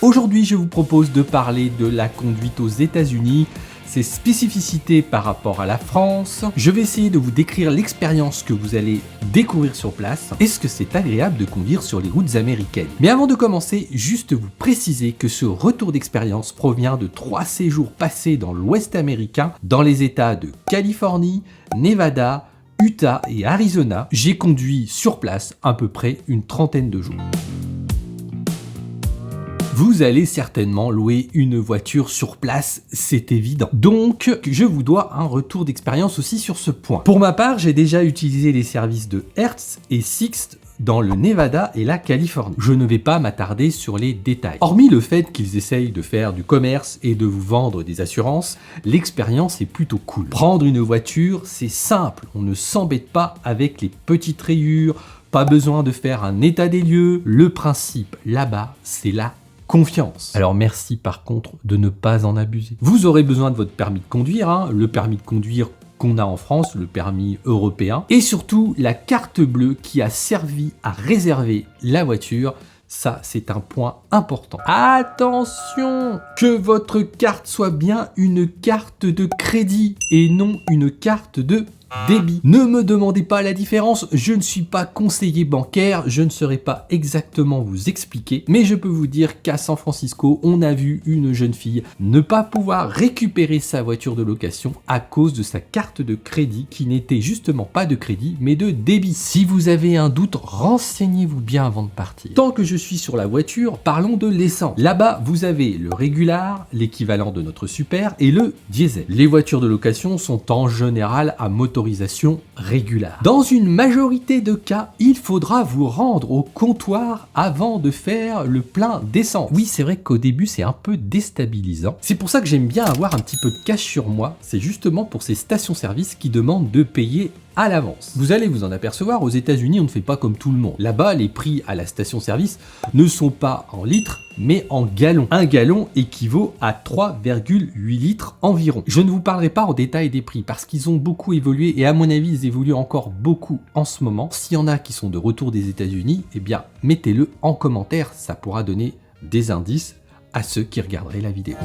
Aujourd'hui, je vous propose de parler de la conduite aux États-Unis, ses spécificités par rapport à la France. Je vais essayer de vous décrire l'expérience que vous allez découvrir sur place. Est-ce que c'est agréable de conduire sur les routes américaines? Mais avant de commencer, juste vous préciser que ce retour d'expérience provient de 3 séjours passés dans l'Ouest américain, dans les États de Californie, Nevada, Utah et Arizona. J'ai conduit sur place à peu près une trentaine de jours. Vous allez certainement louer une voiture sur place, c'est évident. Donc, je vous dois un retour d'expérience aussi sur ce point. Pour ma part, j'ai déjà utilisé les services de Hertz et Sixt dans le Nevada et la Californie. Je ne vais pas m'attarder sur les détails. Hormis le fait qu'ils essayent de faire du commerce et de vous vendre des assurances, l'expérience est plutôt cool. Prendre une voiture, c'est simple, on ne s'embête pas avec les petites rayures, pas besoin de faire un état des lieux. Le principe là-bas, c'est la confiance. Alors merci par contre de ne pas en abuser. Vous aurez besoin de votre permis de conduire, le permis de conduire qu'on a en France, le permis européen, et surtout la carte bleue qui a servi à réserver la voiture. Ça, c'est un point important. Attention, que votre carte soit bien une carte de crédit et non une carte de débit. Ne me demandez pas la différence, je ne suis pas conseiller bancaire, je ne saurais pas exactement vous expliquer, mais je peux vous dire qu'à San Francisco, on a vu une jeune fille ne pas pouvoir récupérer sa voiture de location à cause de sa carte de crédit qui n'était justement pas de crédit, mais de débit. Si vous avez un doute, renseignez-vous bien avant de partir. Tant que je suis sur la voiture, parlons de l'essence. Là-bas, vous avez le régular, l'équivalent de notre super, et le diesel. Les voitures de location sont en général à motorisation régulière. Dans une majorité de cas, il faudra vous rendre au comptoir avant de faire le plein d'essence. Oui, c'est vrai qu'au début, c'est un peu déstabilisant. C'est pour ça que j'aime bien avoir un petit peu de cash sur moi. C'est justement pour ces stations-service qui demandent de payer à l'avance. Vous allez vous en apercevoir, aux États-Unis, on ne fait pas comme tout le monde. Là-bas, les prix à la station-service ne sont pas en litres, mais en gallons. Un gallon équivaut à 3,8 litres environ. Je ne vous parlerai pas en détail des prix parce qu'ils ont beaucoup évolué et à mon avis, ils évoluent encore beaucoup en ce moment. S'il y en a qui sont de retour des États-Unis, eh bien, mettez-le en commentaire. Ça pourra donner des indices à ceux qui regarderaient la vidéo.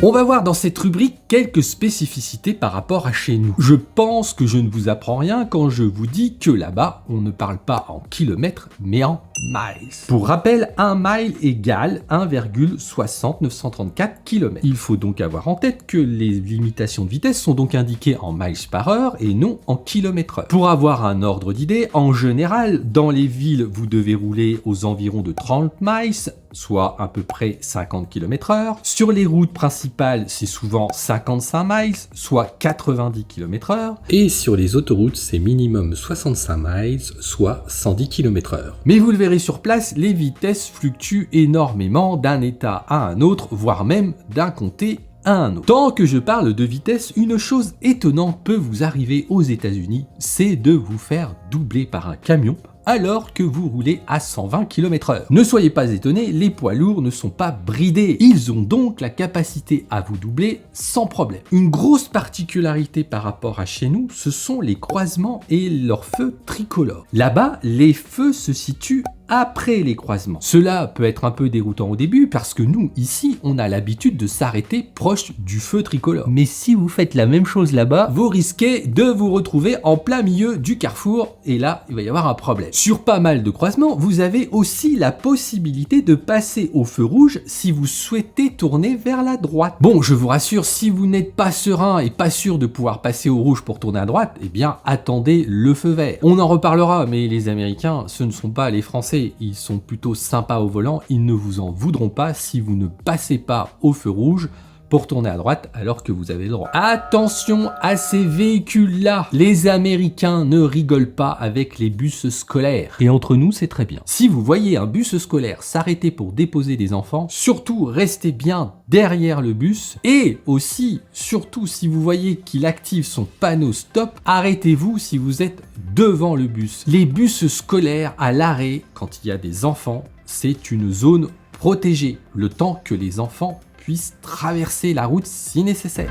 On va voir dans cette rubrique quelques spécificités par rapport à chez nous. Je pense que je ne vous apprends rien quand je vous dis que là-bas, on ne parle pas en kilomètres, mais en miles. Pour rappel, un mile égale 1,6934 km. Il faut donc avoir en tête que les limitations de vitesse sont donc indiquées en miles par heure et non en kilomètres heure. Pour avoir un ordre d'idée, en général, dans les villes, vous devez rouler aux environs de 30 miles, soit à peu près 50 km/h. Sur les routes principales, c'est souvent 55 miles, soit 90 km/h. Et sur les autoroutes, c'est minimum 65 miles, soit 110 km/h. Mais vous le verrez sur place, les vitesses fluctuent énormément d'un état à un autre, voire même d'un comté à un autre. Tant que je parle de vitesse, une chose étonnante peut vous arriver aux États-Unis, c'est de vous faire doubler par un camion alors que vous roulez à 120 km/h. Ne soyez pas étonnés, les poids lourds ne sont pas bridés. Ils ont donc la capacité à vous doubler sans problème. Une grosse particularité par rapport à chez nous, ce sont les croisements et leurs feux tricolores. Là-bas, les feux se situent après les croisements. Cela peut être un peu déroutant au début parce que nous, ici, on a l'habitude de s'arrêter proche du feu tricolore. Mais si vous faites la même chose là-bas, vous risquez de vous retrouver en plein milieu du carrefour et là, il va y avoir un problème. Sur pas mal de croisements, vous avez aussi la possibilité de passer au feu rouge si vous souhaitez tourner vers la droite. Bon, je vous rassure, si vous n'êtes pas serein et pas sûr de pouvoir passer au rouge pour tourner à droite, eh bien, attendez le feu vert. On en reparlera, mais les Américains, ce ne sont pas les Français. Ils sont plutôt sympas au volant, ils ne vous en voudront pas si vous ne passez pas au feu rouge pour tourner à droite alors que vous avez le droit. Attention à ces véhicules-là, les Américains ne rigolent pas avec les bus scolaires. Et entre nous, c'est très bien. Si vous voyez un bus scolaire s'arrêter pour déposer des enfants, surtout restez bien derrière le bus et aussi, surtout si vous voyez qu'il active son panneau stop, arrêtez-vous si vous êtes devant le bus. Les bus scolaires à l'arrêt, quand il y a des enfants, c'est une zone protégée, le temps que les enfants puissent traverser la route si nécessaire.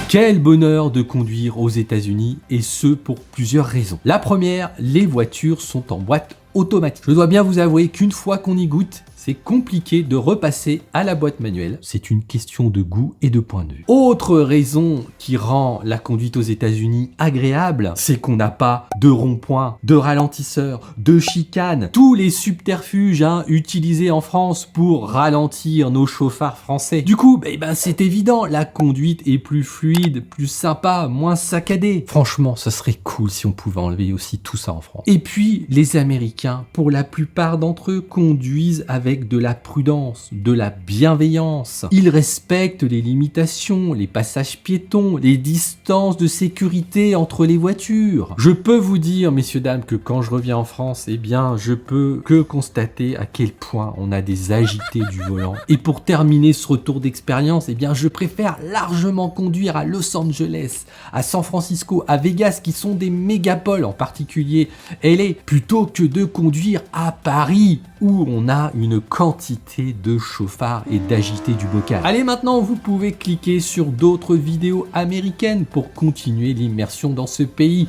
Quel bonheur de conduire aux États-Unis et ce pour plusieurs raisons. La première, les voitures sont en boîte automatique. Je dois bien vous avouer qu'une fois qu'on y goûte, c'est compliqué de repasser à la boîte manuelle. C'est une question de goût et de point de vue. Autre raison qui rend la conduite aux États-Unis agréable, c'est qu'on n'a pas de rond-point, de ralentisseur, de chicane, tous les subterfuges utilisés en France pour ralentir nos chauffards français. Du coup, c'est évident, la conduite est plus fluide, plus sympa, moins saccadée. Franchement, ce serait cool si on pouvait enlever aussi tout ça en France. Et puis, les Américains, pour la plupart d'entre eux, conduisent avec de la prudence, de la bienveillance. Ils respectent les limitations, les passages piétons, les distances de sécurité entre les voitures. Je peux vous dire, messieurs, dames, que quand je reviens en France, je peux que constater à quel point on a des agités du volant. Et pour terminer ce retour d'expérience, je préfère largement conduire à Los Angeles, à San Francisco, à Vegas, qui sont des mégapoles, en particulier LA, plutôt que de conduire à Paris, où on a une quantité de chauffards et d'agités du bocal. Allez, maintenant, vous pouvez cliquer sur d'autres vidéos américaines pour continuer l'immersion dans ce pays.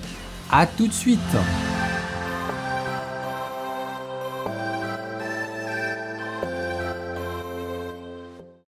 À tout de suite.